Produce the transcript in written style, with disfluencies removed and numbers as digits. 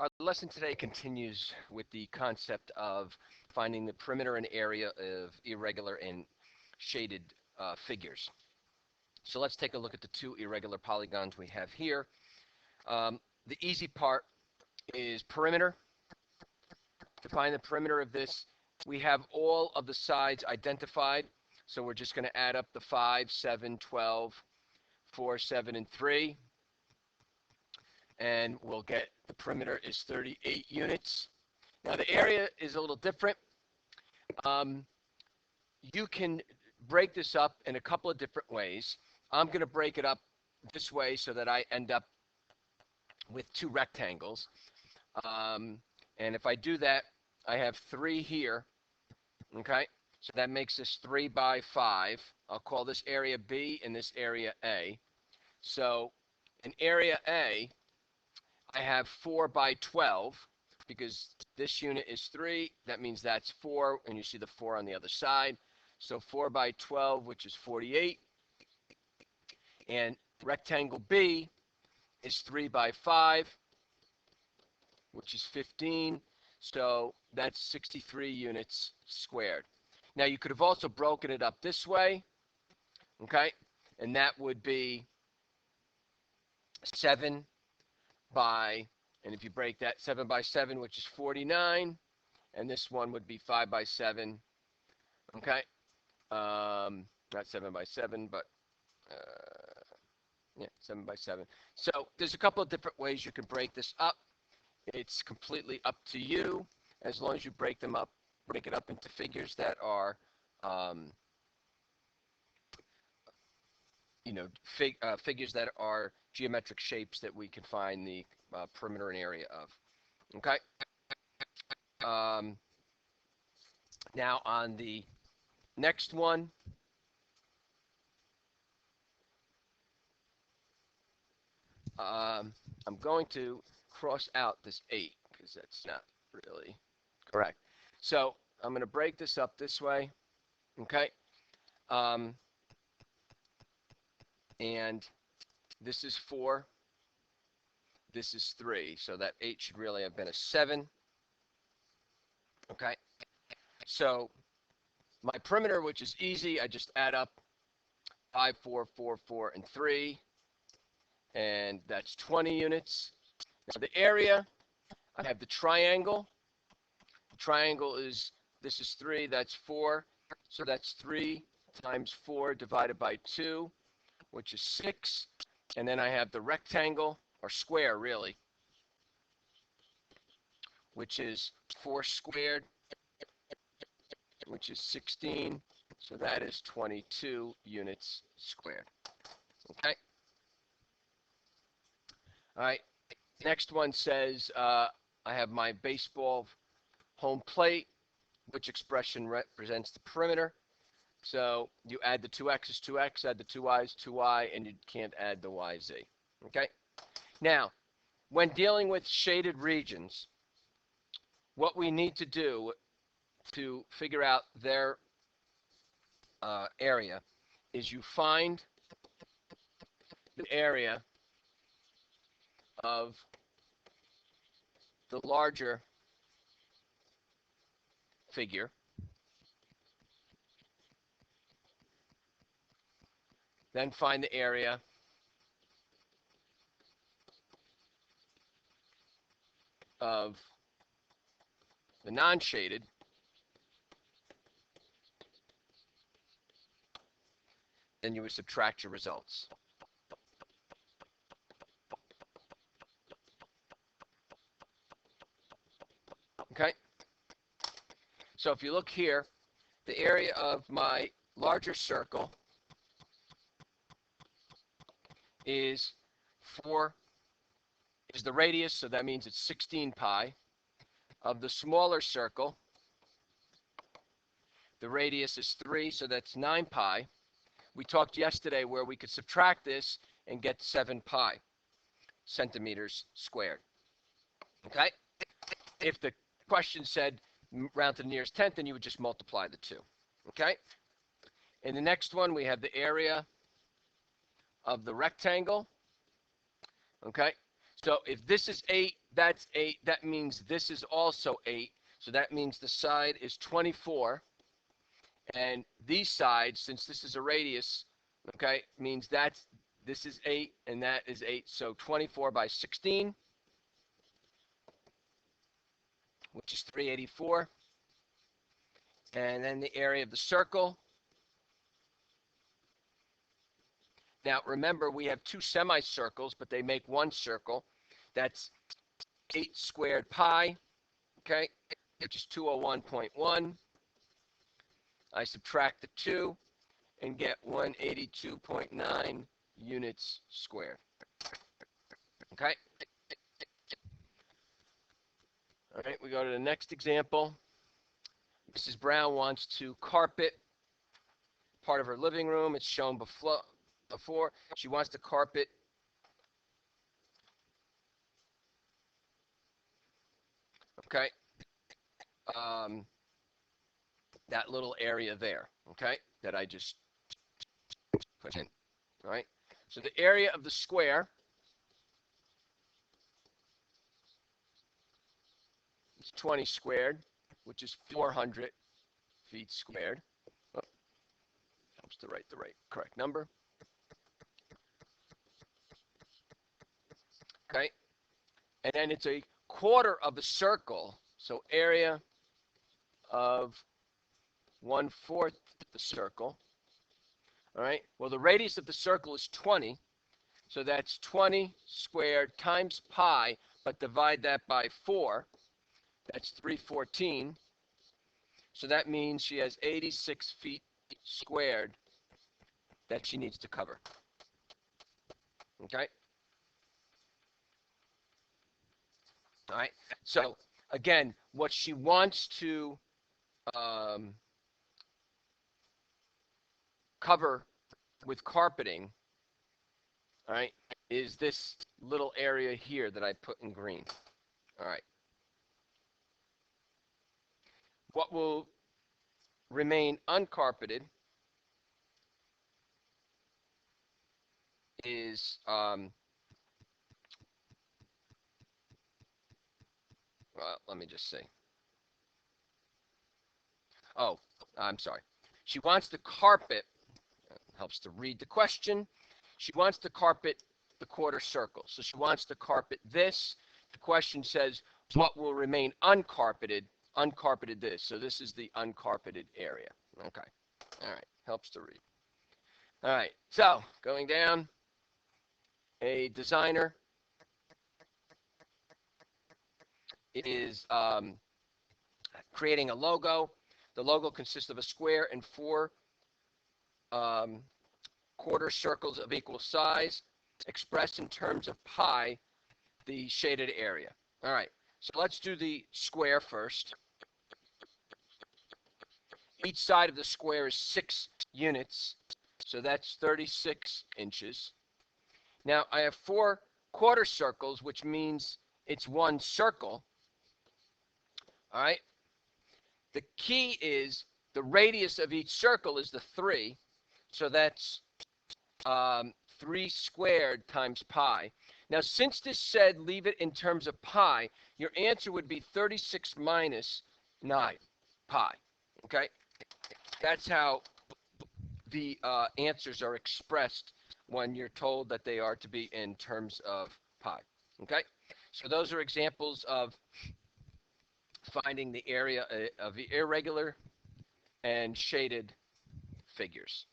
Our lesson today continues with the concept of finding the perimeter and area of irregular and shaded figures. So let's take a look at the two irregular polygons we have here. The easy part is perimeter. To find the perimeter of this, we have all of the sides identified. So we're just going to add up the 5, 7, 12, 4, 7, and 3. And we'll get the perimeter is 38 units. Now the area is a little different. You can break this up in a couple of different ways. I'm going to break it up this way so that I end up with two rectangles. And if I do that, I have 3 here. Okay, so that makes this 3 by 5. I'll call this area B and this area A. So in area A, I have 4 by 12 because this unit is 3. That means that's 4, and you see the 4 on the other side. So 4 by 12, which is 48. And rectangle B is 3 by 5, which is 15. So that's 63 units squared. Now you could have also broken it up this way, okay? And that would be 7 by, and if you break that, 7 by 7, which is 49, and this one would be 5 by 7, okay? Not 7 by 7, but yeah, 7 by 7. So there's a couple of different ways you can break this up. It's completely up to you, as long as you break it up into figures that are, figures that are geometric shapes that we can find the perimeter and area of. Okay. Now on the next one, I'm going to cross out this 8 because that's not really correct. So I'm going to break this up this way. Okay. And this is 4. This is 3. So that 8 should really have been a 7. Okay. So my perimeter, which is easy, I just add up 5, 4, 4, 4, and 3. And that's 20 units. Now the area, I have the triangle. The triangle is, this is 3, that's 4. So that's 3 times 4 divided by 2, which is 6. And then I have the rectangle, or square really, which is 4 squared, which is 16. So that is 22 units squared. Okay. All right. Next one says I have my baseball home plate. Which expression represents the perimeter? So you add the 2x's, 2x, add the 2y's, 2y, and you can't add the yz. Okay? Now, when dealing with shaded regions, what we need to do to figure out their area is you find the area of the larger figure, then find the area of the non-shaded, then you would subtract your results. Okay? So if you look here, the area of my larger circle is 4 is the radius, so that means it's 16 pi. Of the smaller circle, the radius is 3, so that's 9 pi. We talked yesterday where we could subtract this and get 7 pi centimeters squared. Okay? If the question said round to the nearest tenth, then you would just multiply the 2. Okay? In the next one, we have the area of the rectangle. Okay? So if this is 8, that's 8. That means this is also 8. So that means the side is 24. And these sides, since this is a radius, okay, means this is 8 and that is 8. So 24 by 16, which is 384. And then the area of the circle. Now remember, we have two semicircles, but they make one circle. That's 8 squared pi, okay, which is 201.1. I subtract the 2 and get 182.9 units squared. Okay? All right, we go to the next example. Mrs. Brown wants to carpet part of her living room. It's shown before. She wants to carpet okay, that little area there, okay, that I just put in. All right, so the area of the square is 20 squared, which is 400 feet squared. Oh, helps to write the correct number. Okay, and then it's a quarter of a circle, so area of 1/4 the circle. All right, well, the radius of the circle is 20, so that's 20 squared times pi, but divide that by 4. That's 314. So that means she has 86 feet squared that she needs to cover. Okay? All right. So, again, what she wants to cover with carpeting, all right, is this little area here that I put in green. All right. What will remain uncarpeted is let me just see. Oh, I'm sorry. She wants to carpet, helps to read the question. She wants to carpet the quarter circle. So she wants to carpet this. The question says, what will remain uncarpeted? Uncarpeted this. So this is the uncarpeted area. Okay. All right. Helps to read. All right. So going down, a designer is creating a logo. The logo consists of a square and 4 quarter circles of equal size, expressed in terms of pi, the shaded area. All right, so let's do the square first. Each side of the square is 6 units, so that's 36 inches. Now, I have 4 quarter circles, which means it's one circle. All right, the key is the radius of each circle is the 3, so that's 3 squared times pi. Now, since this said leave it in terms of pi, your answer would be 36 minus 9 pi. Okay? That's how the answers are expressed when you're told that they are to be in terms of pi. Okay? So those are examples of finding the area of the irregular and shaded figures.